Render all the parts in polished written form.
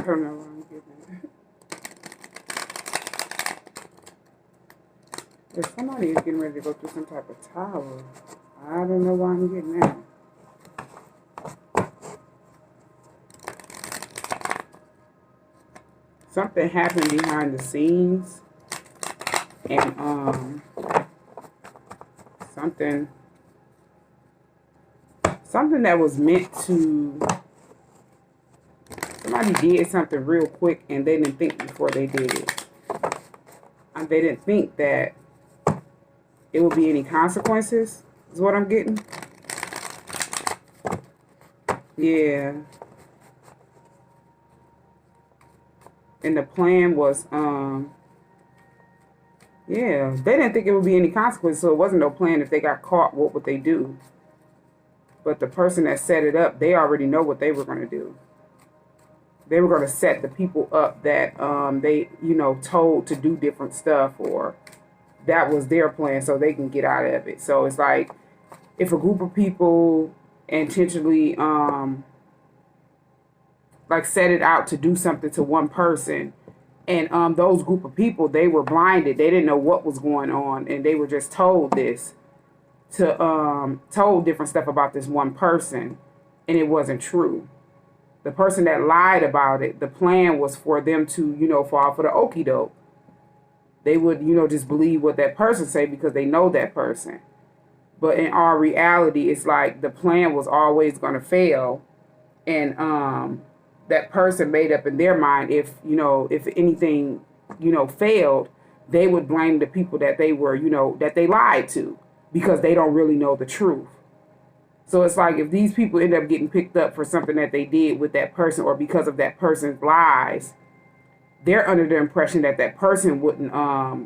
don't know what I'm getting at. If somebody is getting ready to go through some type of tower, I don't know why I'm getting that. Something happened behind the scenes, and something that was meant to, somebody did something real quick and they didn't think before they did it. And they didn't think that it would be any consequences, is what I'm getting. Yeah. And the plan was, yeah, they didn't think it would be any consequences, so it wasn't no plan. If they got caught, what would they do? But the person that set it up, they already know what they were going to do. They were going to set the people up that they, you know, told to do different stuff, or that was their plan so they can get out of it. So it's like, if a group of people intentionally like set it out to do something to one person, and those group of people, they were blinded. They didn't know what was going on, and they were just told this to told different stuff about this one person, and it wasn't true. The person that lied about it, the plan was for them to, you know, fall for the okie doke. They would, you know, just believe what that person say because they know that person. But in our reality, it's like the plan was always going to fail, and that person made up in their mind, if, you know, if anything, you know, failed, they would blame the people that they were, you know, that they lied to, because they don't really know the truth. So it's like, if these people end up getting picked up for something that they did with that person, or because of that person's lies, they're under the impression that that person wouldn't,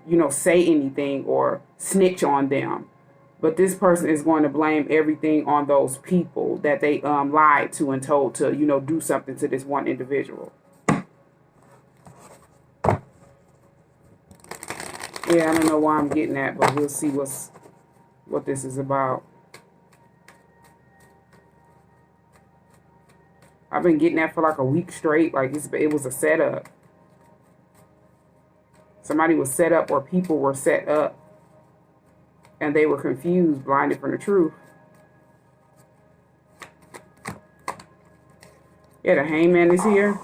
you know, say anything or snitch on them. But this person is going to blame everything on those people that they lied to and told to, you know, do something to this one individual. Yeah, I don't know why I'm getting that, but we'll see what this is about. I've been getting that for like a week straight. Like, it was a setup. Somebody was set up, or people were set up, and they were confused, blinded from the truth. Yeah, the hangman is here.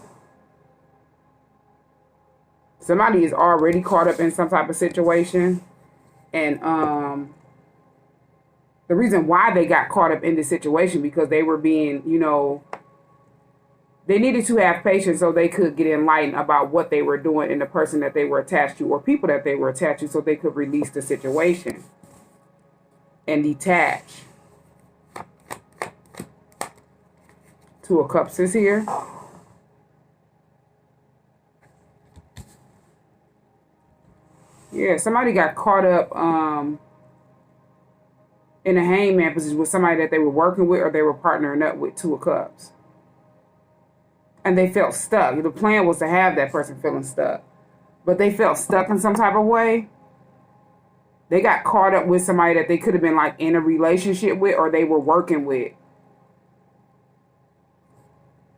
Somebody is already caught up in some type of situation. And the reason why they got caught up in this situation, because they were being, you know, they needed to have patience so they could get enlightened about what they were doing and the person that they were attached to, or people that they were attached to, so they could release the situation and detach. Two of Cups is here. Yeah, somebody got caught up in a hangman position with somebody that they were working with, or they were partnering up with. Two of Cups. And they felt stuck. The plan was to have that person feeling stuck, but they felt stuck in some type of way. They got caught up with somebody that they could have been like in a relationship with, or they were working with.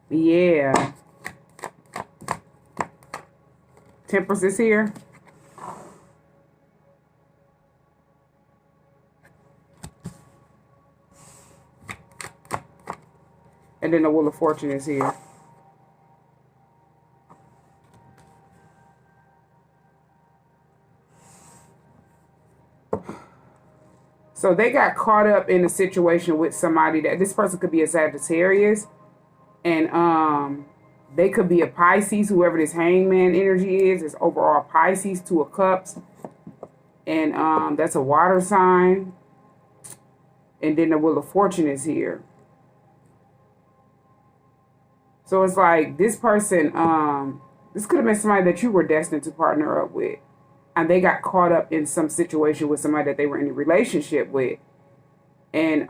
Yeah. Temperance is here. And then the Wheel of Fortune is here. So they got caught up in a situation with somebody that, this person could be a Sagittarius, and they could be a Pisces, whoever this hangman energy is overall Pisces. Two of Cups, and that's a water sign. And then the Wheel of Fortune is here. So it's like, this person, this could have been somebody that you were destined to partner up with. And they got caught up in some situation with somebody that they were in a relationship with. And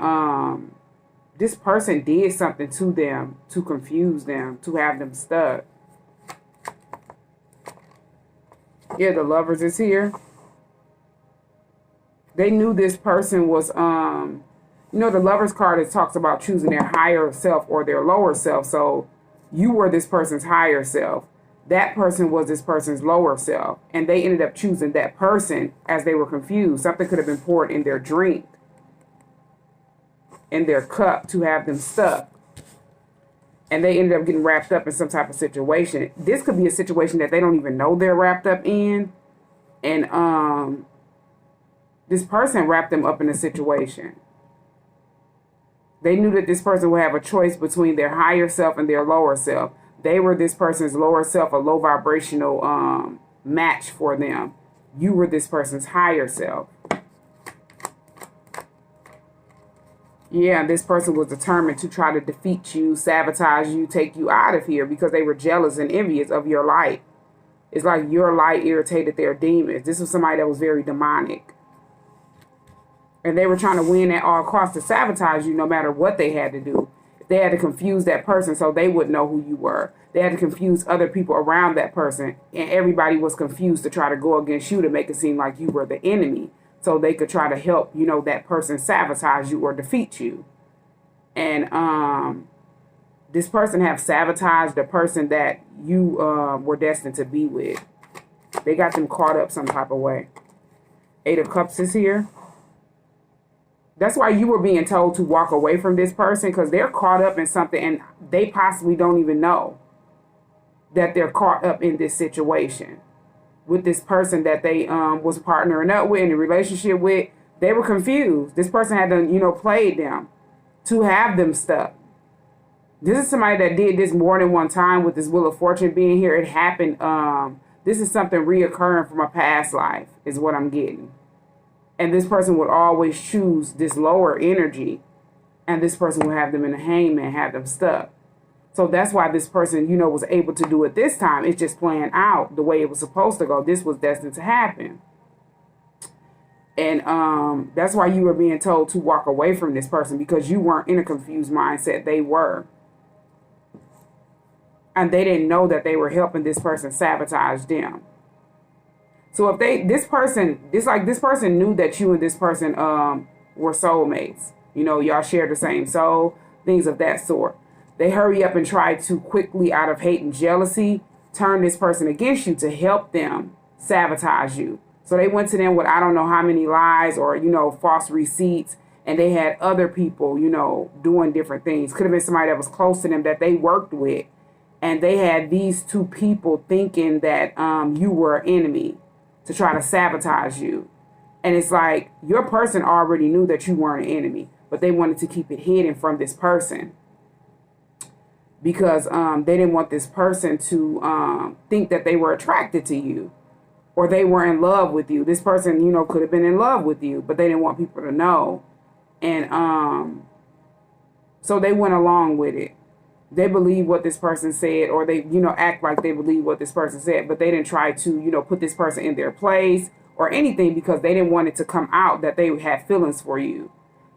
this person did something to them to confuse them, to have them stuck. Yeah, the Lovers is here. They knew this person was, you know, the Lovers card, it talks about choosing their higher self or their lower self. So You were this person's higher self. That person was this person's lower self. And they ended up choosing that person as they were confused. Something could have been poured in their drink, in their cup, to have them stuck. And they ended up getting wrapped up in some type of situation. This could be a situation that they don't even know they're wrapped up in. And this person wrapped them up in a situation. They knew that this person would have a choice between their higher self and their lower self. They were this person's lower self, a low vibrational match for them. You were this person's higher self. Yeah, this person was determined to try to defeat you, sabotage you, take you out of here because they were jealous and envious of your light. It's like your light irritated their demons. This was somebody that was very demonic. And they were trying to win at all costs to sabotage you no matter what they had to do. They had to confuse that person so they wouldn't know who you were. They had to confuse other people around that person. And everybody was confused to try to go against you to make it seem like you were the enemy. So they could try to help, that person sabotage you or defeat you. And this person have sabotaged the person that you were destined to be with. They got them caught up some type of way. 8 of Cups is here. That's why you were being told to walk away from this person, because they're caught up in something and they possibly don't even know that they're caught up in this situation. With this person that they was partnering up with, in a relationship with, they were confused. This person had to, played them to have them stuck. This is somebody that did this more than one time with this Wheel of Fortune being here. It happened. This is something reoccurring from a past life is what I'm getting. And this person would always choose this lower energy. And this person would have them in a hangman, have them stuck. So that's why this person, was able to do it this time. It's just playing out the way it was supposed to go. This was destined to happen. And that's why you were being told to walk away from this person, because you weren't in a confused mindset. They were. And they didn't know that they were helping this person sabotage them. So if this person knew that you and this person were soulmates. Y'all share the same soul, things of that sort. They hurry up and try to quickly, out of hate and jealousy, turn this person against you to help them sabotage you. So they went to them with I don't know how many lies or, false receipts. And they had other people, doing different things. Could have been somebody that was close to them that they worked with. And they had these two people thinking that you were an enemy to try to sabotage you. And it's like your person already knew that you weren't an enemy, but they wanted to keep it hidden from this person. Because they didn't want this person to think that they were attracted to you or they were in love with you. This person, could have been in love with you, but they didn't want people to know. And so they went along with it. They believe what this person said, or they, act like they believe what this person said, but they didn't try to, put this person in their place or anything because they didn't want it to come out that they had feelings for you.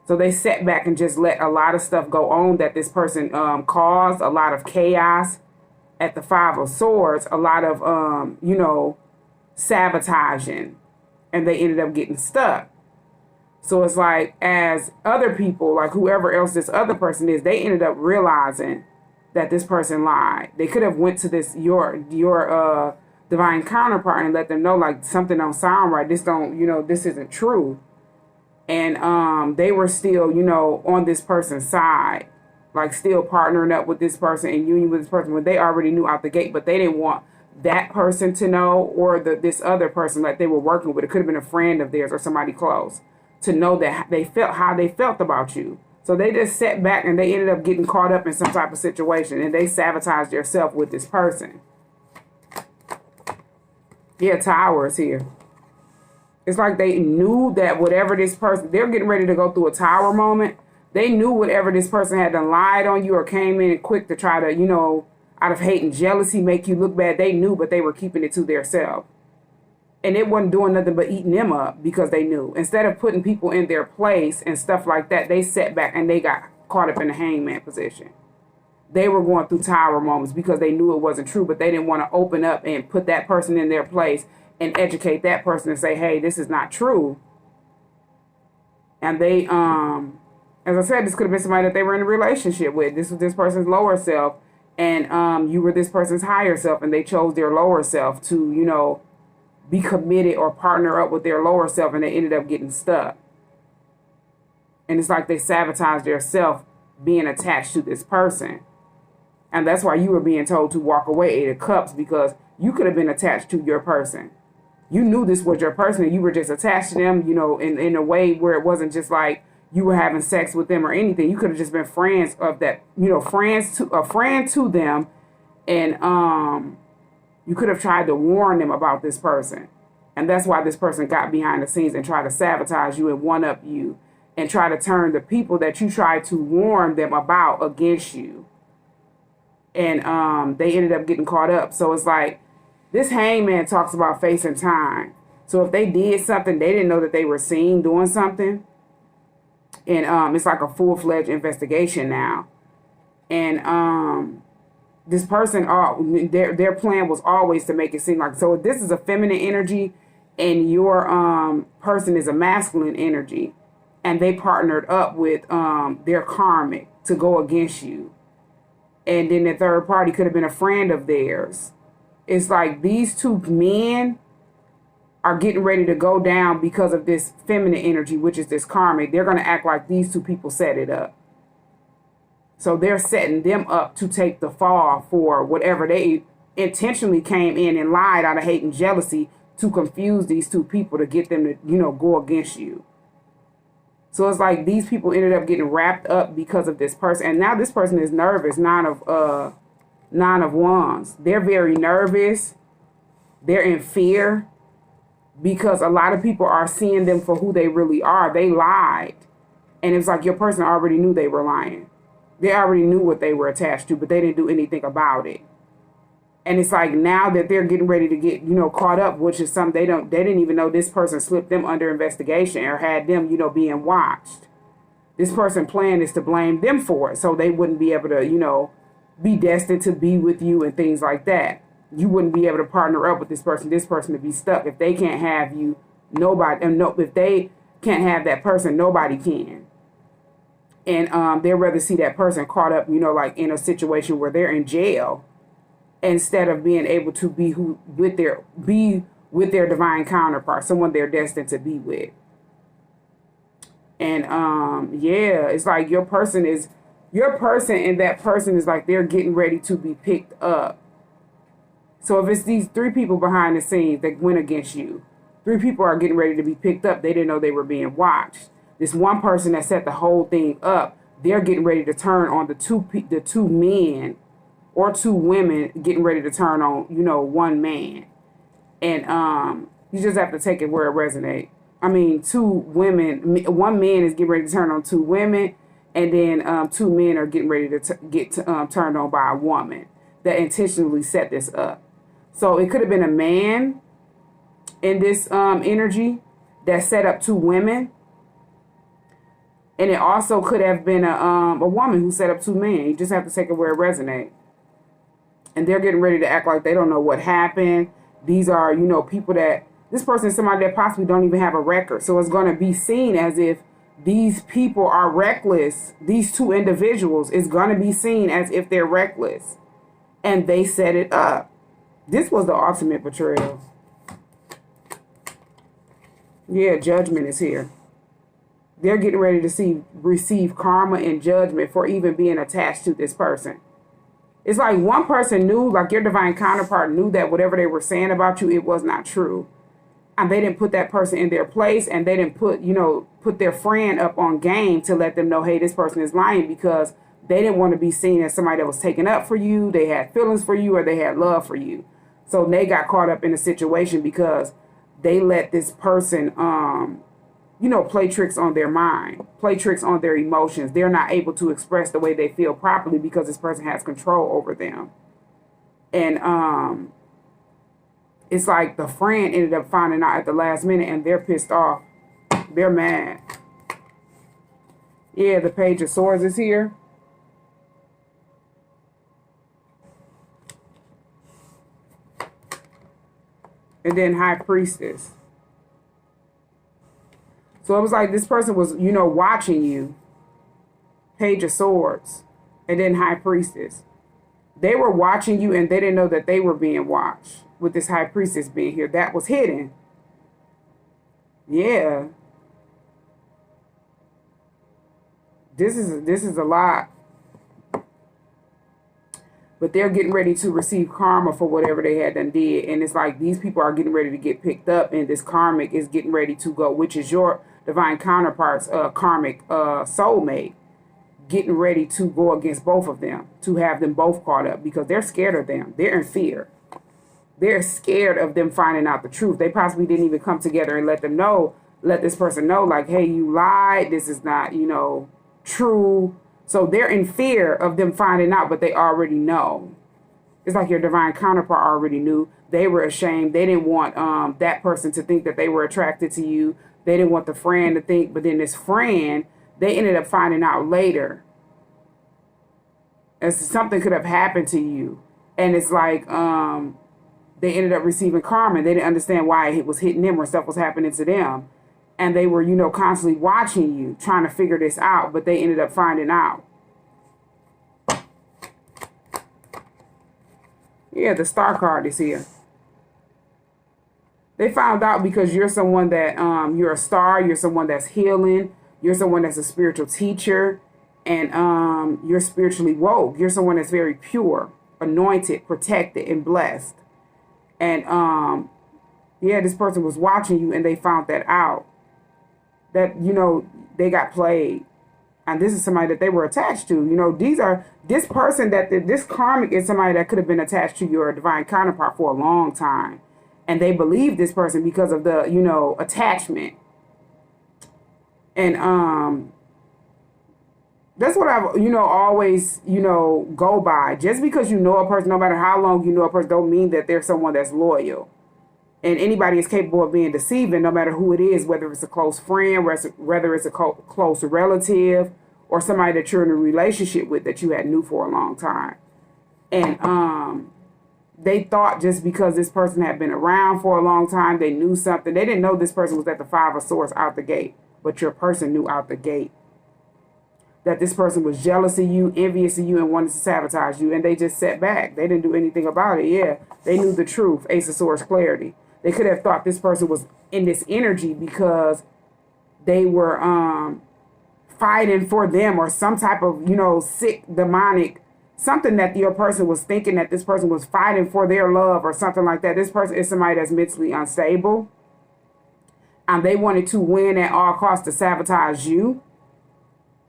So they sat back and just let a lot of stuff go on that this person caused, a lot of chaos at the 5 of Swords, a lot of, sabotaging, and they ended up getting stuck. So it's like, as other people, like whoever else this other person is, they ended up realizing that this person lied. They could have went to this, your divine counterpart and let them know, like, something don't sound right. This don't, this isn't true. And they were still, on this person's side, like still partnering up with this person and union with this person when they already knew out the gate, but they didn't want that person to know, or this other person that they were working with. It could have been a friend of theirs or somebody close, to know that they felt how they felt about you. So they just sat back and they ended up getting caught up in some type of situation, and they sabotaged themselves with this person. Yeah, Tower is here. It's like they knew that whatever this person, they're getting ready to go through a Tower moment. They knew whatever this person had done lied on you or came in quick to try to, out of hate and jealousy, make you look bad. They knew, but they were keeping it to themselves. And it wasn't doing nothing but eating them up because they knew. Instead of putting people in their place and stuff like that, they sat back and they got caught up in the hangman position. They were going through Tower moments because they knew it wasn't true, but they didn't want to open up and put that person in their place and educate that person and say, hey, this is not true. And they, as I said, this could have been somebody that they were in a relationship with. This was this person's lower self. And you were this person's higher self, and they chose their lower self to, you know, be committed or partner up with their lower self, and they ended up getting stuck. And it's like they sabotaged their self being attached to this person. And that's why you were being told to walk away, Eight of Cups, because you could have been attached to your person. You knew this was your person, and you were just attached to them, you know, in a way where it wasn't just like you were having sex with them or anything. You could have just been friends of that, you know, a friend to them. And you could have tried to warn them about this person. And that's why this person got behind the scenes and tried to sabotage you and one-up you and try to turn the people that you tried to warn them about against you. And they ended up getting caught up. So it's like this hangman talks about facing time. So if they did something, they didn't know that they were seen doing something. And it's like a full-fledged investigation now. And this person, their plan was always to make it seem like, so if this is a feminine energy and your person is a masculine energy, and they partnered up with their karmic to go against you, and then the third party could have been a friend of theirs. It's like these two men are getting ready to go down because of this feminine energy, which is this karmic. They're going to act like these two people set it up. So they're setting them up to take the fall for whatever they intentionally came in and lied out of hate and jealousy to confuse these two people to get them to, you know, go against you. So it's like these people ended up getting wrapped up because of this person. And now this person is nervous. Nine of Wands. They're very nervous. They're in fear because a lot of people are seeing them for who they really are. They lied. And it's like your person already knew they were lying. They already knew what they were attached to, but they didn't do anything about it. And it's like now that they're getting ready to get, you know, caught up, which is something they didn't even know this person slipped them under investigation or had them, you know, being watched. This person's plan is to blame them for it so they wouldn't be able to, you know, be destined to be with you and things like that. You wouldn't be able to partner up with this person to be stuck. If they can't have you, nobody, and no, if they can't have that person, nobody can. And they'd rather see that person caught up, you know, like in a situation where they're in jail instead of being able to be with their divine counterpart, someone they're destined to be with. And yeah, it's like your person and that person is like they're getting ready to be picked up. So if it's these three people behind the scenes that went against you, three people are getting ready to be picked up. They didn't know they were being watched. This one person that set the whole thing up, they're getting ready to turn on the two men or two women getting ready to turn on, you know, one man. And you just have to take it where it resonates. I mean, two women, one man is getting ready to turn on two women, and then two men are getting ready to get turned on by a woman that intentionally set this up. So it could have been a man in this energy that set up two women. And it also could have been a woman who set up two men. You just have to take it where it resonates. And they're getting ready to act like they don't know what happened. These are, you know, people that, this person is somebody that possibly don't even have a record. So it's going to be seen as if these people are reckless. These two individuals is going to be seen as if they're reckless. And they set it up. This was the ultimate betrayal. Yeah, judgment is here. They're getting ready to receive karma and judgment for even being attached to this person. It's like one person knew, like your divine counterpart knew that whatever they were saying about you, it was not true. And they didn't put that person in their place, and they didn't put their friend up on game to let them know, hey, this person is lying, because they didn't want to be seen as somebody that was taken up for you. They had feelings for you, or they had love for you. So they got caught up in a situation because they let this person, play tricks on their mind, play tricks on their emotions. They're not able to express the way they feel properly because this person has control over them. And it's like the friend ended up finding out at the last minute, and they're pissed off. They're mad. Yeah, the Page of Swords is here. And then High Priestess. So it was like this person was, watching you. Page of Swords. And then High Priestess. They were watching you and they didn't know that they were being watched with this high priestess being here. That was hidden. Yeah. This is a lot. But they're getting ready to receive karma for whatever they had done did. And it's like these people are getting ready to get picked up. And this karmic is getting ready to go, which is your divine counterpart's karmic soulmate. Getting ready to go against both of them. To have them both caught up. Because they're scared of them. They're in fear. They're scared of them finding out the truth. They possibly didn't even come together and let them know. Let this person know, like, hey, you lied. This is not, you know, true. So they're in fear of them finding out, but they already know. It's like your divine counterpart already knew. They were ashamed. They didn't want that person to think that they were attracted to you. They didn't want the friend to think, but then this friend, they ended up finding out later. As something could have happened to you. And it's like they ended up receiving karma. They didn't understand why it was hitting them or stuff was happening to them. And they were, you know, constantly watching you, trying to figure this out, but they ended up finding out. Yeah, the star card is here. They found out because you're someone that, you're a star, you're someone that's healing, you're someone that's a spiritual teacher, and you're spiritually woke. You're someone that's very pure, anointed, protected, and blessed. And, yeah, this person was watching you and they found that out. That, you know, they got played. And this is somebody that they were attached to. You know, this person this karmic is somebody that could have been attached to your divine counterpart for a long time. And they believe this person because of the, you know, attachment. And that's what I've, you know, always, you know, go by. Just because you know a person, no matter how long you know a person, don't mean that they're someone that's loyal. And anybody is capable of being deceiving, no matter who it is, whether it's a close friend, whether it's a close relative, or somebody that you're in a relationship with that you had knew for a long time. And they thought just because this person had been around for a long time, they knew something. They didn't know this person was at the 5 of Swords out the gate, but your person knew out the gate that this person was jealous of you, envious of you, and wanted to sabotage you, and they just sat back. They didn't do anything about it. Yeah, they knew the truth. Ace of Swords, clarity. They could have thought this person was in this energy because they were fighting for them or some type of, you know, sick, demonic, something that your person was thinking that this person was fighting for their love or something like that. This person is somebody that's mentally unstable. And they wanted to win at all costs to sabotage you.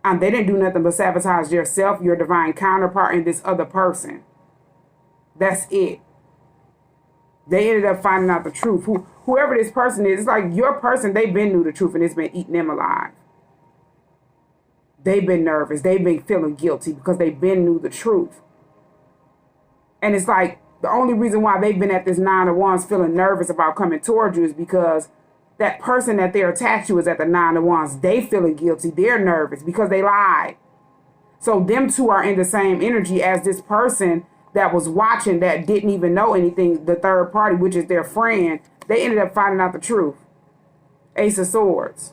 And they didn't do nothing but sabotage yourself, your divine counterpart, and this other person. That's it. They ended up finding out the truth. Whoever this person is, it's like your person, they've been knew the truth and it's been eating them alive. They've been nervous. They've been feeling guilty because they've been knew the truth. And it's like the only reason why they've been at this 9 of Wands feeling nervous about coming towards you is because that person that they're attached to is at the 9 of Wands. They feeling guilty. They're nervous because they lied. So them two are in the same energy as this person that was watching that didn't even know anything, the third party, which is their friend. They ended up finding out the truth. Ace of Swords.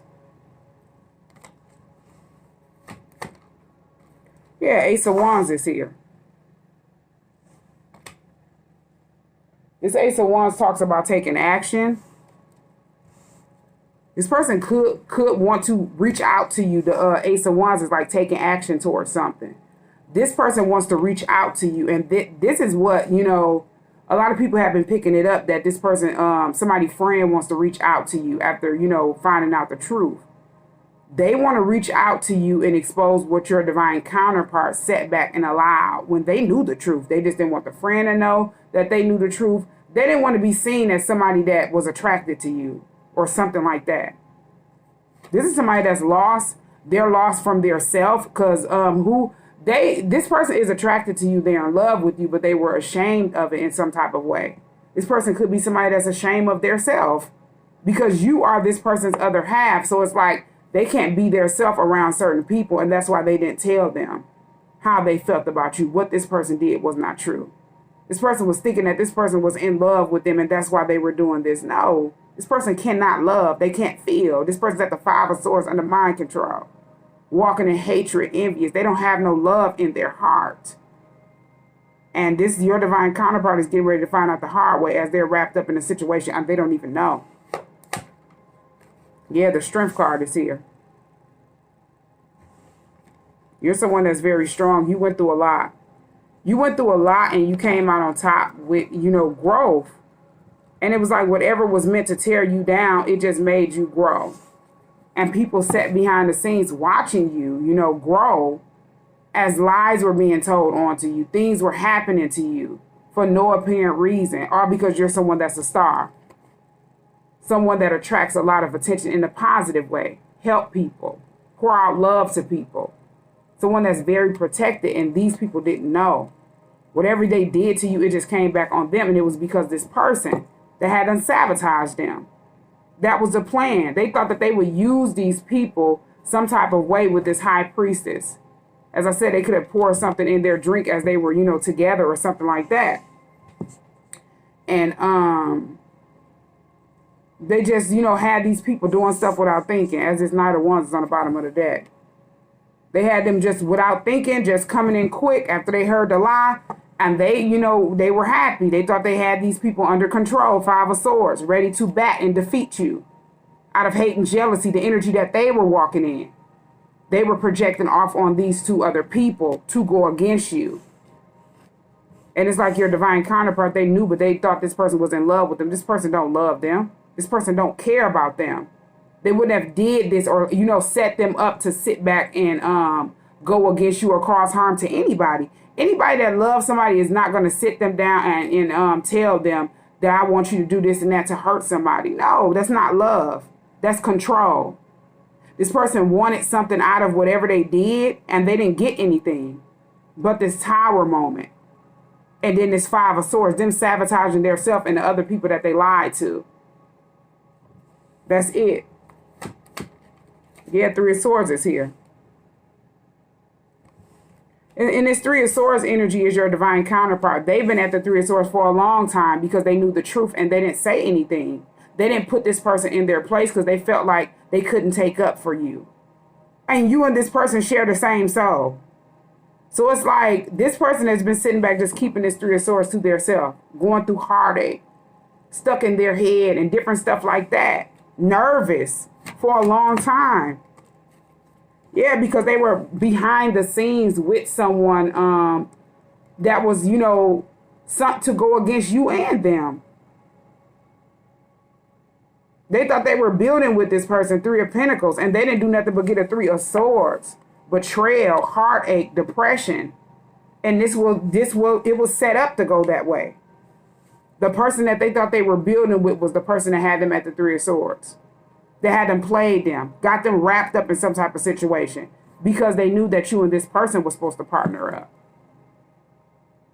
Yeah, Ace of Wands is here. This Ace of Wands talks about taking action. This person could want to reach out to you. The Ace of Wands is like taking action towards something. This person wants to reach out to you. And this is what, you know, a lot of people have been picking it up, that this person, somebody friend wants to reach out to you after, you know, finding out the truth. They want to reach out to you and expose what your divine counterpart set back and allowed when they knew the truth. They just didn't want the friend to know that they knew the truth. They didn't want to be seen as somebody that was attracted to you or something like that. This is somebody that's lost. They're lost from their self because this person is attracted to you. They're in love with you, but they were ashamed of it in some type of way. This person could be somebody that's ashamed of their self because you are this person's other half. So it's like they can't be their self around certain people, and that's why they didn't tell them how they felt about you. What this person did was not true. This person was thinking that this person was in love with them, and that's why they were doing this. No, this person cannot love. They can't feel. This person's at the 5 of Swords under mind control, walking in hatred, envious. They don't have no love in their heart. And this, your divine counterpart is getting ready to find out the hard way as they're wrapped up in a situation and they don't even know. Yeah, the Strength card is here. You're someone that's very strong. You went through a lot. You went through a lot and you came out on top with, you know, growth. And it was like whatever was meant to tear you down, it just made you grow. And people sat behind the scenes watching you, you know, grow as lies were being told onto you. Things were happening to you for no apparent reason, all because you're someone that's a star. Someone that attracts a lot of attention in a positive way. Help people. Pour out love to people. Someone that's very protected, and these people didn't know. Whatever they did to you, it just came back on them, and it was because this person that had unsabotaged them. That was the plan. They thought that they would use these people some type of way with this high priestess. As I said, they could have poured something in their drink as they were, you know, together or something like that. And they just, you know, had these people doing stuff without thinking, as this Knight of Wands is on the bottom of the deck. They had them just without thinking, just coming in quick after they heard the lie. And they, you know, they were happy. They thought they had these people under control. 5 of Swords, ready to bat and defeat you. Out of hate and jealousy, the energy that they were walking in. They were projecting off on these 2 other people to go against you. And it's like your divine counterpart, they knew, but they thought this person was in love with them. This person don't love them. This person don't care about them. They wouldn't have did this or, you know, set them up to sit back and go against you or cause harm to anybody. Anybody that loves somebody is not going to sit them down and tell them that I want you to do this and that to hurt somebody. No, that's not love. That's control. This person wanted something out of whatever they did, and they didn't get anything but this Tower moment. And then this 5 of Swords, them sabotaging their self and the other people that they lied to. That's it. Yeah, 3 of Swords is here. And this 3 of Swords energy is your divine counterpart. They've been at the 3 of Swords for a long time because they knew the truth and they didn't say anything. They didn't put this person in their place because they felt like they couldn't take up for you. And you and this person share the same soul. So it's like this person has been sitting back just keeping this 3 of Swords to themselves, going through heartache, stuck in their head and different stuff like that. Nervous for a long time. Yeah, because they were behind the scenes with someone that was, you know, something to go against you and them. They thought they were building with this person, 3 of Pentacles, and they didn't do nothing but get a 3 of Swords. Betrayal, heartache, depression. And it was set up to go that way. The person that they thought they were building with was the person that had them at the 3 of Swords. They had them played them, got them wrapped up in some type of situation because they knew that you and this person were supposed to partner up.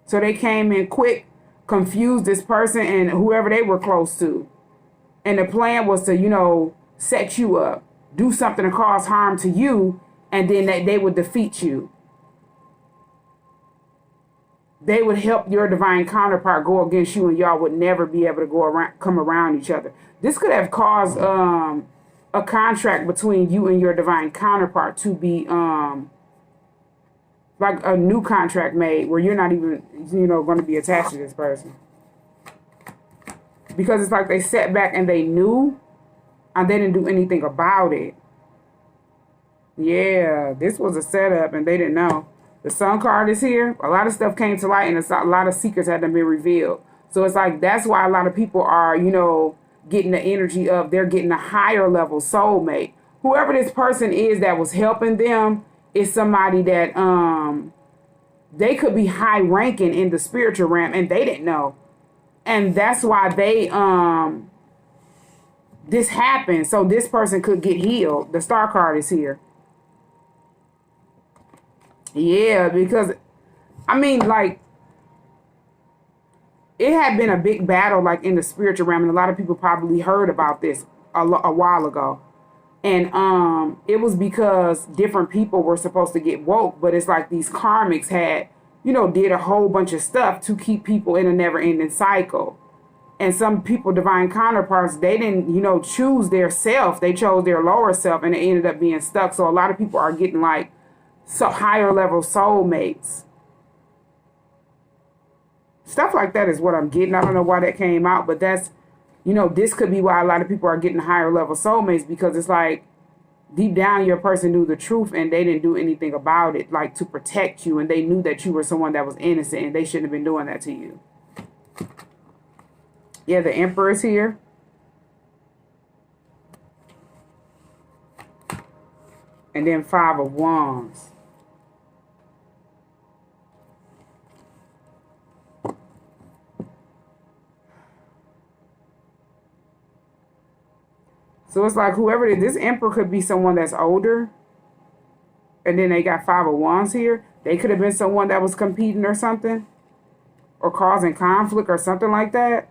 So they came in quick, confused this person and whoever they were close to. And the plan was to, you know, set you up, do something to cause harm to you, and then they would defeat you. They would help your divine counterpart go against you, and y'all would never be able to come around each other. This could have caused a contract between you and your divine counterpart to be like a new contract made where you're not even, you know, going to be attached to this person. Because it's like they sat back and they knew and they didn't do anything about it. Yeah, this was a setup and they didn't know. The Sun card is here. A lot of stuff came to light and a lot of secrets had to be revealed. So it's like that's why a lot of people are, you know, getting the energy of they're getting a higher level soulmate. Whoever this person is that was helping them is somebody that they could be high ranking in the spiritual realm and they didn't know. And that's why they this happened so this person could get healed. The Star card is here. Yeah, because I mean, like, it had been a big battle, like, in the spiritual realm, and a lot of people probably heard about this a while ago. And it was because different people were supposed to get woke, but it's like these karmics had, you know, did a whole bunch of stuff to keep people in a never-ending cycle. And some people, divine counterparts, they didn't, you know, choose their self. They chose their lower self, and it ended up being stuck. So a lot of people are getting, like, higher level soulmates. Stuff like that is what I'm getting. I don't know why that came out, but that's, you know, this could be why a lot of people are getting higher level soulmates, because it's like deep down your person knew the truth and they didn't do anything about it, like to protect you, and they knew that you were someone that was innocent and they shouldn't have been doing that to you. Yeah, the Emperor is here. And then 5 of Wands. So it's like whoever it is, this Emperor could be someone that's older. And then they got 5 of Wands here. They could have been someone that was competing or something. Or causing conflict or something like that.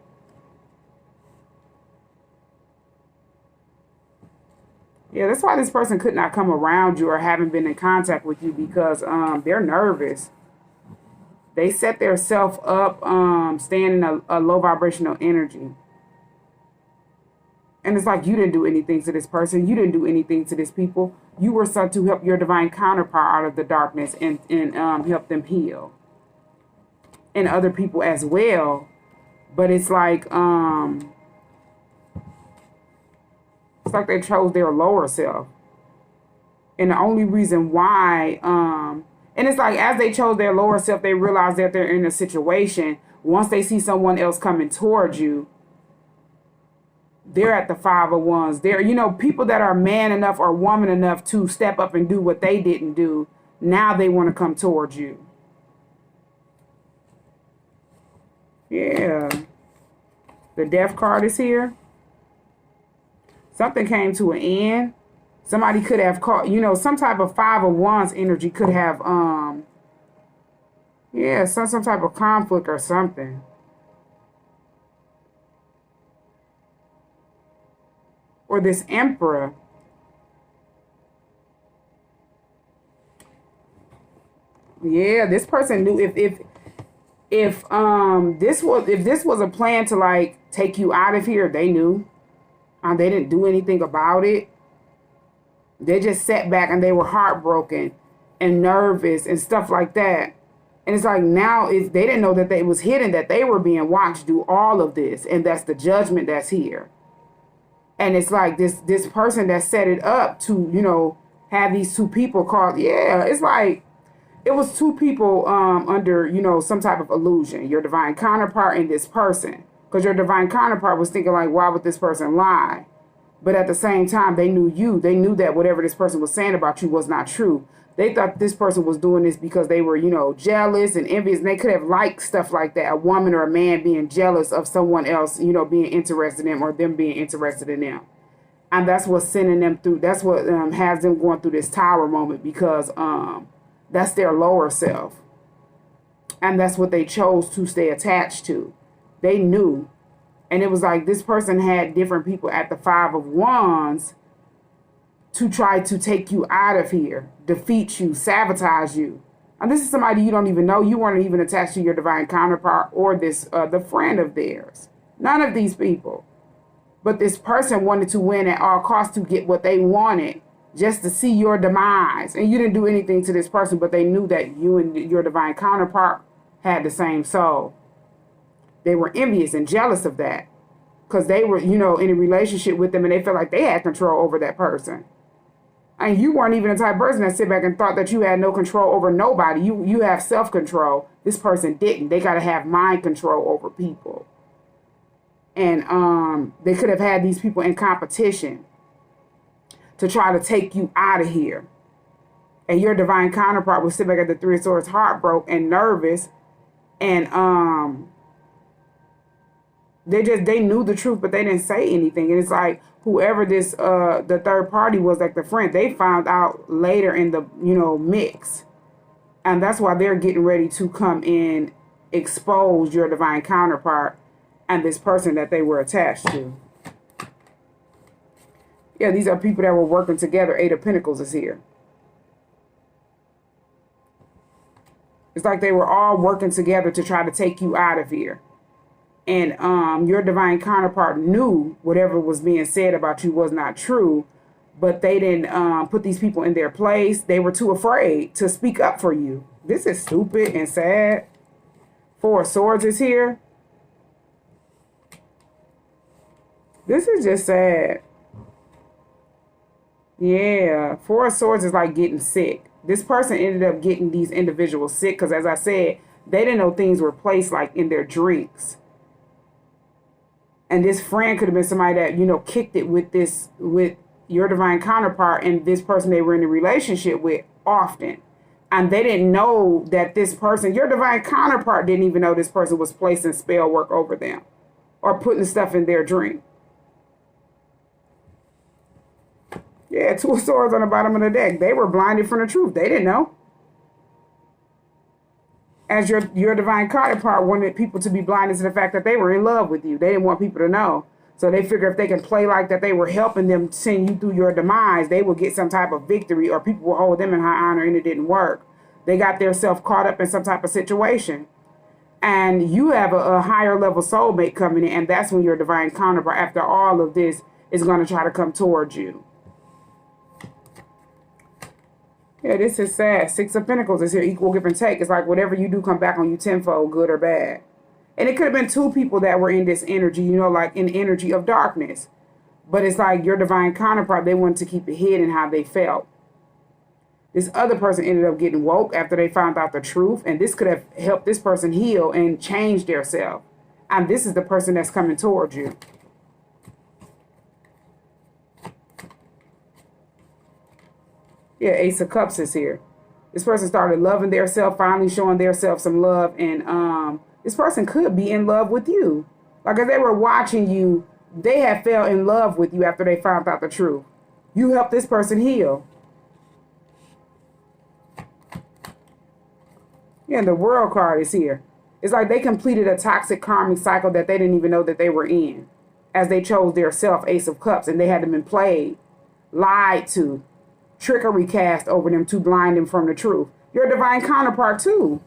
Yeah, that's why this person could not come around you or haven't been in contact with you, because they're nervous. They set their self up, staying in a low vibrational energy. And it's like you didn't do anything to this person. You didn't do anything to this people. You were sent to help your divine counterpart out of the darkness and help them heal. And other people as well. But it's like they chose their lower self. And the only reason why, and it's like as they chose their lower self, they realize that they're in a situation. Once they see someone else coming towards you, they're at the 5 of Wands. They're, you know, people that are man enough or woman enough to step up and do what they didn't do. Now they want to come towards you. Yeah. The Death card is here. Something came to an end. Somebody could have caught, you know, some type of 5 of Wands energy could have, yeah, some type of conflict or something. Or this Emperor. Yeah, this person knew if this was a plan to like take you out of here, they knew. They didn't do anything about it. They just sat back and they were heartbroken and nervous and stuff like that. And it's like now they didn't know that it was hidden, that they were being watched do all of this. And that's the judgment that's here. And it's like this person that set it up to, you know, have these 2 people called. Yeah, it's like it was 2 people under, you know, some type of illusion. Your divine counterpart and this person. Because your divine counterpart was thinking like, why would this person lie? But at the same time, they knew you. They knew that whatever this person was saying about you was not true. They thought this person was doing this because they were, you know, jealous and envious. And they could have liked stuff like that. A woman or a man being jealous of someone else, you know, being interested in them or them being interested in them. And that's what's sending them through. That's what has them going through this tower moment, because that's their lower self. And that's what they chose to stay attached to. They knew. And it was like this person had different people at the 5 of Wands to try to take you out of here, defeat you, sabotage you. And this is somebody you don't even know. You weren't even attached to your divine counterpart or this the friend of theirs. None of these people. But this person wanted to win at all costs to get what they wanted, just to see your demise. And you didn't do anything to this person, but they knew that you and your divine counterpart had the same soul. They were envious and jealous of that because they were, you know, in a relationship with them and they felt like they had control over that person. And you weren't even the type of person that sit back and thought that you had no control over nobody. You have self-control. This person didn't. They got to have mind control over people. And they could have had these people in competition to try to take you out of here. And your divine counterpart would sit back at the 3 of Swords, heartbroken and nervous. And they knew the truth, but they didn't say anything. And it's like whoever this the third party was, like the friend, they found out later in the, you know, mix. And that's why they're getting ready to come in, expose your divine counterpart and this person that they were attached to. Yeah, these are people that were working together. 8 of Pentacles is here. It's like they were all working together to try to take you out of here. And your divine counterpart knew whatever was being said about you was not true, but they didn't put these people in their place. They were too afraid to speak up for you. This is stupid and sad. Four of Swords is here. This is just sad. Yeah, Four of Swords is like getting sick. This person ended up getting these individuals sick because, as I said, they didn't know things were placed like in their drinks. And this friend could have been somebody that, you know, kicked it with your divine counterpart and this person they were in a relationship with often. And they didn't know that this person, your divine counterpart, didn't even know this person was placing spell work over them or putting stuff in their drink. Yeah, Two of Swords on the bottom of the deck. They were blinded from the truth. They didn't know. As your divine counterpart wanted people to be blinded to the fact that they were in love with you. They didn't want people to know. So they figure if they can play like that they were helping them send you through your demise, they will get some type of victory or people will hold them in high honor, and it didn't work. They got themselves caught up in some type of situation. And you have a higher level soulmate coming in, and that's when your divine counterpart, after all of this, is going to try to come towards you. Yeah, this is sad. Six of Pentacles is here. Equal give and take. It's like whatever you do come back on you tenfold, good or bad. And it could have been two people that were in this energy, you know, like in energy of darkness. But it's like your divine counterpart, they wanted to keep it hidden how they felt. This other person ended up getting woke after they found out the truth. And this could have helped this person heal and change their self. And this is the person that's coming towards you. Yeah, Ace of Cups is here. This person started loving their self, finally showing their self some love. And this person could be in love with you. Like if they were watching you, they had fell in love with you after they found out the truth. You helped this person heal. Yeah, and the World card is here. It's like they completed a toxic karmic cycle that they didn't even know that they were in. As they chose their self, Ace of Cups, and they had been played, lied to, trickery cast over them to blind them from the truth. Your divine counterpart too.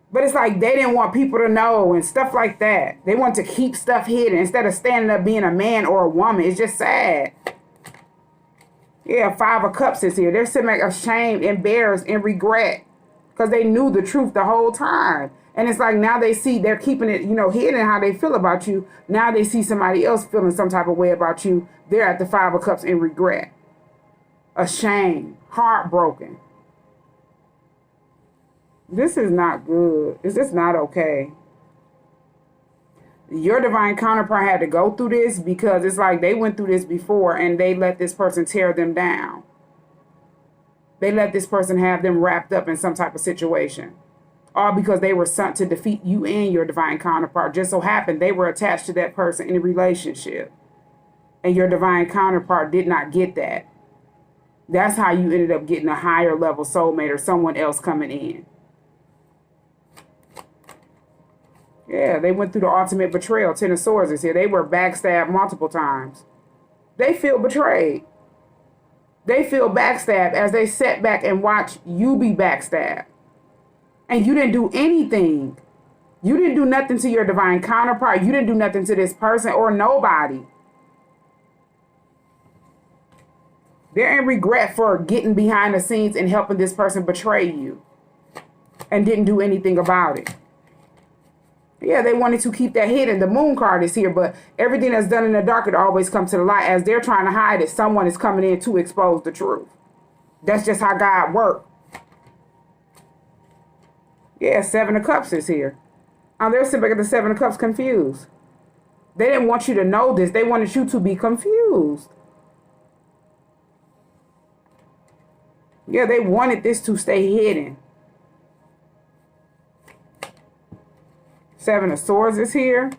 But it's like they didn't want people to know and stuff like that. They want to keep stuff hidden instead of standing up being a man or a woman. It's just sad. Yeah, Five of Cups is here. They're sitting like ashamed, embarrassed, and regret because they knew the truth the whole time. And it's like now they see they're keeping it, you know, hidden how they feel about you. Now they see somebody else feeling some type of way about you. They're at the Five of Cups in regret. Ashamed, heartbroken. This is not good. It's just not okay. Your divine counterpart had to go through this because it's like they went through this before and they let this person tear them down. They let this person have them wrapped up in some type of situation. All because they were sent to defeat you and your divine counterpart. Just so happened they were attached to that person in a relationship. And your divine counterpart did not get that. That's how you ended up getting a higher level soulmate or someone else coming in. Yeah, they went through the ultimate betrayal. Ten of Swords is here. They were backstabbed multiple times. They feel betrayed. They feel backstabbed as they sat back and watch you be backstabbed. And you didn't do anything. You didn't do nothing to your divine counterpart. You didn't do nothing to this person or nobody. They're in regret for getting behind the scenes and helping this person betray you. And didn't do anything about it. Yeah, they wanted to keep that hidden. The Moon card is here, but everything that's done in the dark, it always comes to the light. As they're trying to hide it, someone is coming in to expose the truth. That's just how God works. Yeah, Seven of Cups is here. They're sitting back at the Seven of Cups confused. They didn't want you to know this. They wanted you to be confused. Yeah, they wanted this to stay hidden. Seven of Swords is here.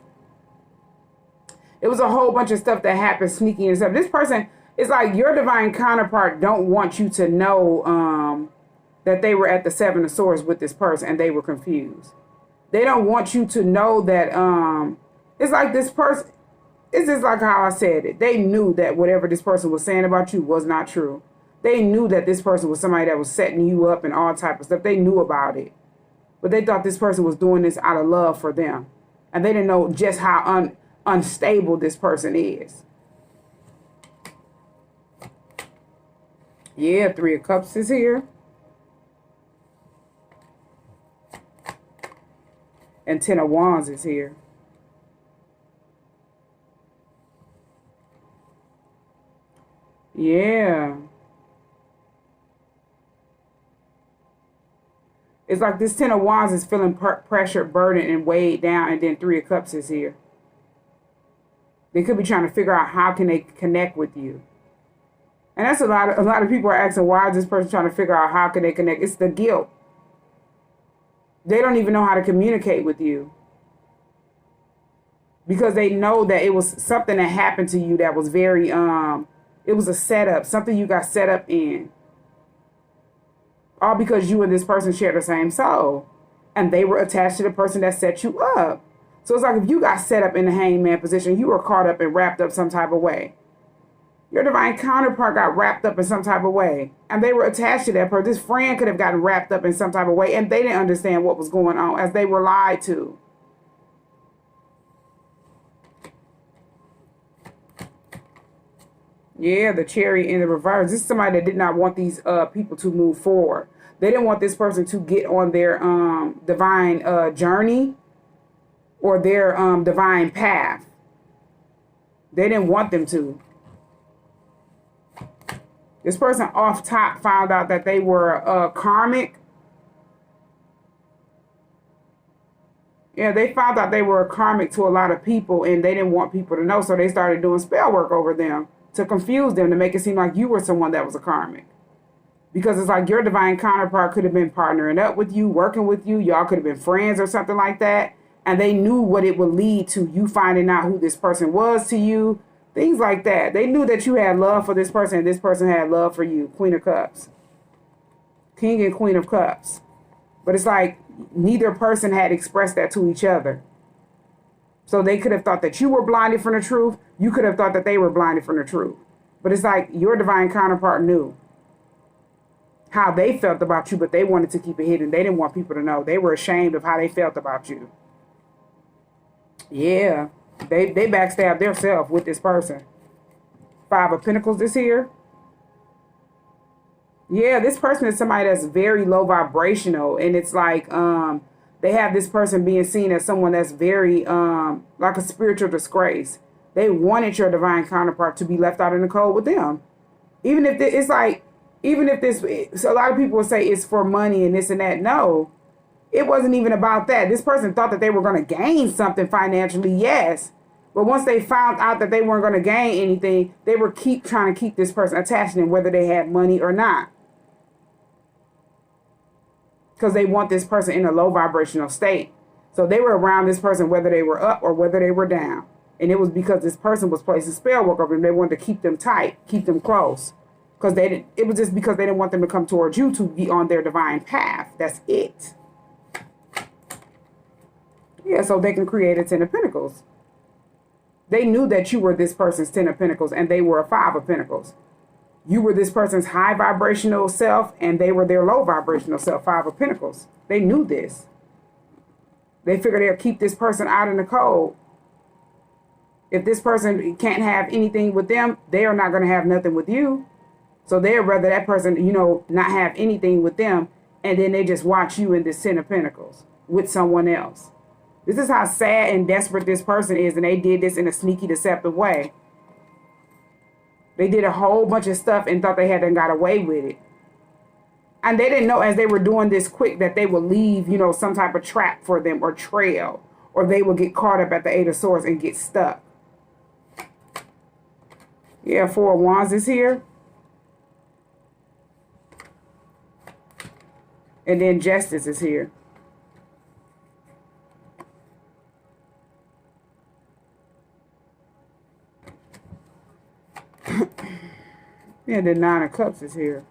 It was a whole bunch of stuff that happened sneaking and stuff. This person, it's like your divine counterpart don't want you to know that they were at the Seven of Swords with this person and they were confused. They don't want you to know that it's like this person, it's just like how I said it. They knew that whatever this person was saying about you was not true. They knew that this person was somebody that was setting you up and all type of stuff. They knew about it. But they thought this person was doing this out of love for them. And they didn't know just how unstable this person is. Yeah, Three of Cups is here. And Ten of Wands is here. Yeah. It's like this Ten of Wands is feeling pressured, burdened, and weighed down. And then Three of Cups is here. They could be trying to figure out how can they connect with you. And that's a lot of people are asking, why is this person trying to figure out how can they connect? It's the guilt. They don't even know how to communicate with you. Because they know that it was something that happened to you that was very, it was a setup, something you got set up in. All because you and this person share the same soul. And they were attached to the person that set you up. So it's like if you got set up in the hangman position, you were caught up and wrapped up some type of way. Your divine counterpart got wrapped up in some type of way. And they were attached to that person. This friend could have gotten wrapped up in some type of way. And they didn't understand what was going on as they were lied to. Yeah, the Chariot in the reverse. This is somebody that did not want these people to move forward. They didn't want this person to get on their divine journey or their divine path. They didn't want them to. This person off top found out that they were karmic. Yeah, they found out they were karmic to a lot of people and they didn't want people to know. So they started doing spell work over them to confuse them, to make it seem like you were someone that was a karmic. Because it's like your divine counterpart could have been partnering up with you, working with you. Y'all could have been friends or something like that. And they knew what it would lead to, you finding out who this person was to you. Things like that. They knew that you had love for this person and this person had love for you. Queen of Cups. King and Queen of Cups. But it's like neither person had expressed that to each other. So they could have thought that you were blinded from the truth. You could have thought that they were blinded from the truth. But it's like your divine counterpart knew how they felt about you, but they wanted to keep it hidden. They didn't want people to know. They were ashamed of how they felt about you. Yeah. They backstabbed themselves with this person. Five of Pentacles is here. Yeah, this person is somebody that's very low vibrational. And it's like they have this person being seen as someone that's very like a spiritual disgrace. They wanted your divine counterpart to be left out in the cold with them. Even if it's like, even if this, so a lot of people will say it's for money and this and that. No. It wasn't even about that. This person thought that they were going to gain something financially, yes. But once they found out that they weren't going to gain anything, they were trying to keep this person attached to them, whether they had money or not. Because they want this person in a low vibrational state. So they were around this person whether they were up or whether they were down. And it was because this person was placing spell work over them. They wanted to keep them tight, keep them close. Because it was just because they didn't want them to come towards you to be on their divine path. That's it. Yeah, so they can create a Ten of Pentacles. They knew that you were this person's Ten of Pentacles and they were a Five of Pentacles. You were this person's high vibrational self and they were their low vibrational self, Five of Pentacles. They knew this. They figured they'll keep this person out in the cold. If this person can't have anything with them, they are not going to have nothing with you. So they'd rather that person, not have anything with them. And then they just watch you in this Ten of Pentacles with someone else. This is how sad and desperate this person is. And they did this in a sneaky, deceptive way. They did a whole bunch of stuff and thought they hadn't got away with it. And they didn't know as they were doing this quick that they would leave, some type of trap for them or trail. Or they would get caught up at the Eight of Swords and get stuck. Yeah, Four of Wands is here. And then Justice is here. Yeah, the Nine of Cups is here.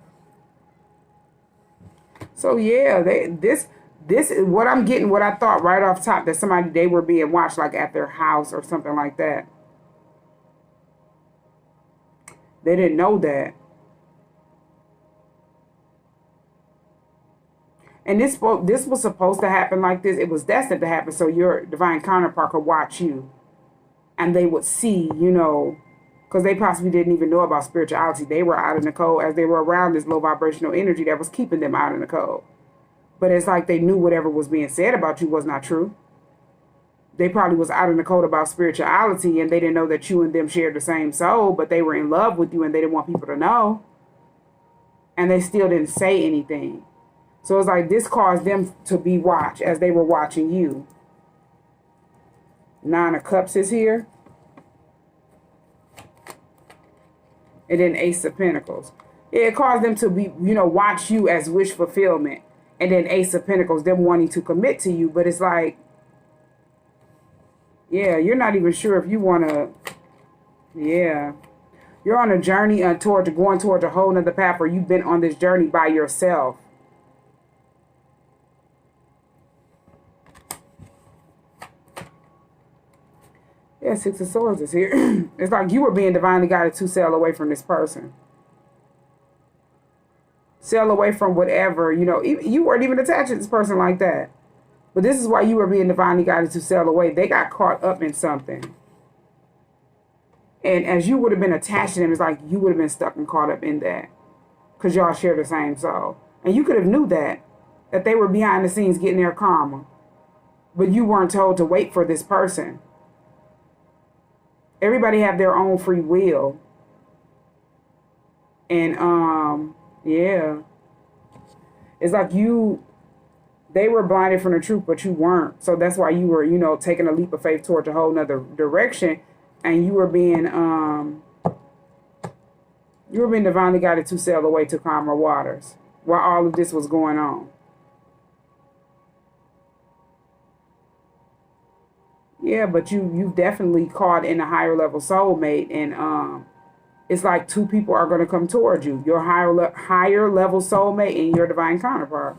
So yeah, this is what I'm getting, what I thought right off top, that they were being watched like at their house or something like that. They didn't know that. And this was supposed to happen like this. It was destined to happen so your divine counterpart could watch you. And they would see, because they possibly didn't even know about spirituality. They were out in the cold as they were around this low vibrational energy that was keeping them out in the cold. But it's like they knew whatever was being said about you was not true. they probably was out in the cold about spirituality, and they didn't know that you and them shared the same soul, but they were in love with you and they didn't want people to know. And they still didn't say anything. So it's like this caused them to be watched as they were watching you. Nine of Cups is here. And then Ace of Pentacles. It caused them to be, watch you as wish fulfillment. And then Ace of Pentacles, them wanting to commit to you. But it's like, yeah, you're not even sure if you want to, yeah. You're on a journey going towards a whole nother path, or you've been on this journey by yourself. Yeah, Six of Swords is here. It's like you were being divinely guided to sail away from this person. Sail away from whatever, you weren't even attached to this person like that. But this is why you were being divinely guided to sail away. They got caught up in something. And as you would have been attached to them, it's like you would have been stuck and caught up in that. Because y'all share the same soul. And you could have knew that they were behind the scenes getting their karma. But you weren't told to wait for this person. Everybody have their own free will. And, yeah. It's like they were blinded from the truth, but you weren't. So that's why you were, taking a leap of faith towards a whole nother direction. And you were being divinely guided to sail away to calmer waters while all of this was going on. Yeah, but you've definitely caught in a higher level soulmate, and it's like two people are going to come towards you. Your higher level soulmate and your divine counterpart.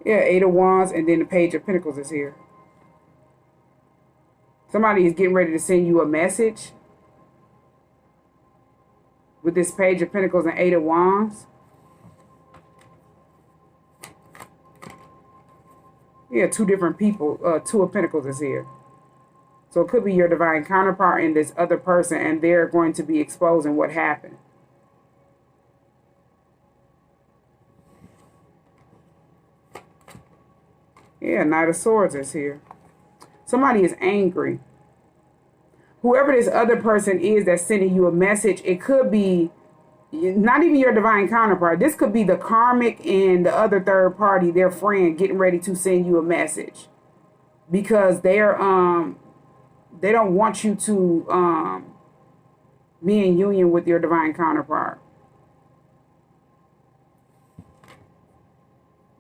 Yeah, Eight of Wands, and then the Page of Pentacles is here. Somebody is getting ready to send you a message with this Page of Pentacles and Eight of Wands. Yeah, two different people. Two of Pentacles is here. So it could be your divine counterpart and this other person, and they're going to be exposing what happened. Yeah, Knight of Swords is here. Somebody is angry. Whoever this other person is that's sending you a message, it could be not even your divine counterpart. This could be the karmic and the other third party, their friend, getting ready to send you a message. Because they don't want you to be in union with your divine counterpart.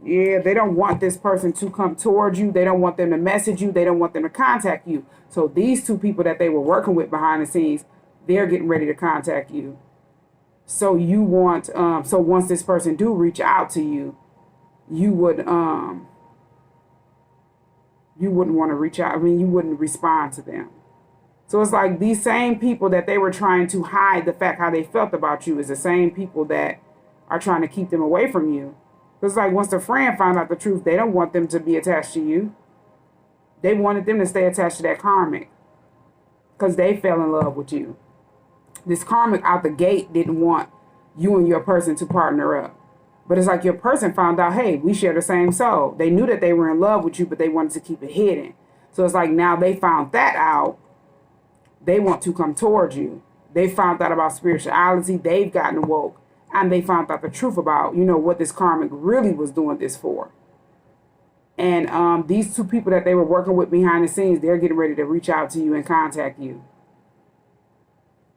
Yeah, they don't want this person to come towards you. They don't want them to message you. They don't want them to contact you. So these two people that they were working with behind the scenes, they're getting ready to contact you. So you want, so once this person do reach out to you, you wouldn't want to reach out. I mean, you wouldn't respond to them. So it's like these same people that they were trying to hide the fact how they felt about you is the same people that are trying to keep them away from you. It's like once the friend found out the truth, they don't want them to be attached to you. They wanted them to stay attached to that karmic because they fell in love with you. This karmic out the gate didn't want you and your person to partner up. But it's like your person found out, hey, we share the same soul. They knew that they were in love with you, but they wanted to keep it hidden. So it's like now they found that out. They want to come towards you. They found out about spirituality. They've gotten woke. And they found out the truth about, what this karmic really was doing this for. And these two people that they were working with behind the scenes, they're getting ready to reach out to you and contact you.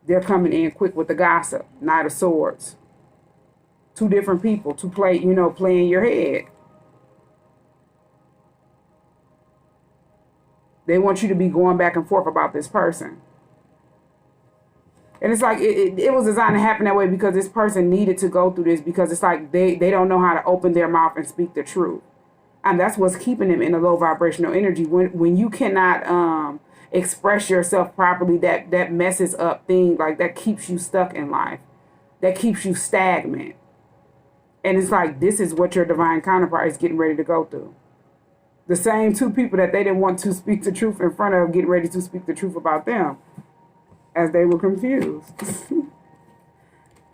They're coming in quick with the gossip. Knight of Swords. Two different people to play, play in your head. They want you to be going back and forth about this person. And it's like it was designed to happen that way because this person needed to go through this because it's like they don't know how to open their mouth and speak the truth. And that's what's keeping them in a low vibrational energy. When you cannot express yourself properly, that messes up things. Like that keeps you stuck in life. That keeps you stagnant. And it's like this is what your divine counterpart is getting ready to go through. The same two people that they didn't want to speak the truth in front of getting ready to speak the truth about them. As they were confused.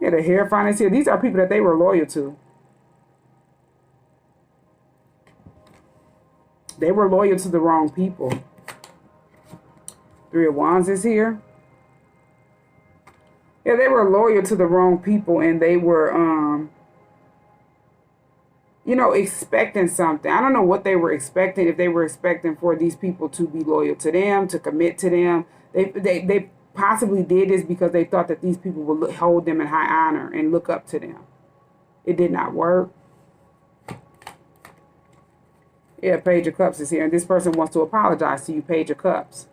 Yeah, the Hierophant is here. These are people that they were loyal to. They were loyal to the wrong people. Three of Wands is here. Yeah, they were loyal to the wrong people, and they were, you know, expecting something. I don't know what they were expecting. If they were expecting for these people to be loyal to them, to commit to them. They possibly did this because they thought that these people would hold them in high honor and look up to them. It did not work. Yeah, Page of Cups is here. And this person wants to apologize to you, Page of Cups.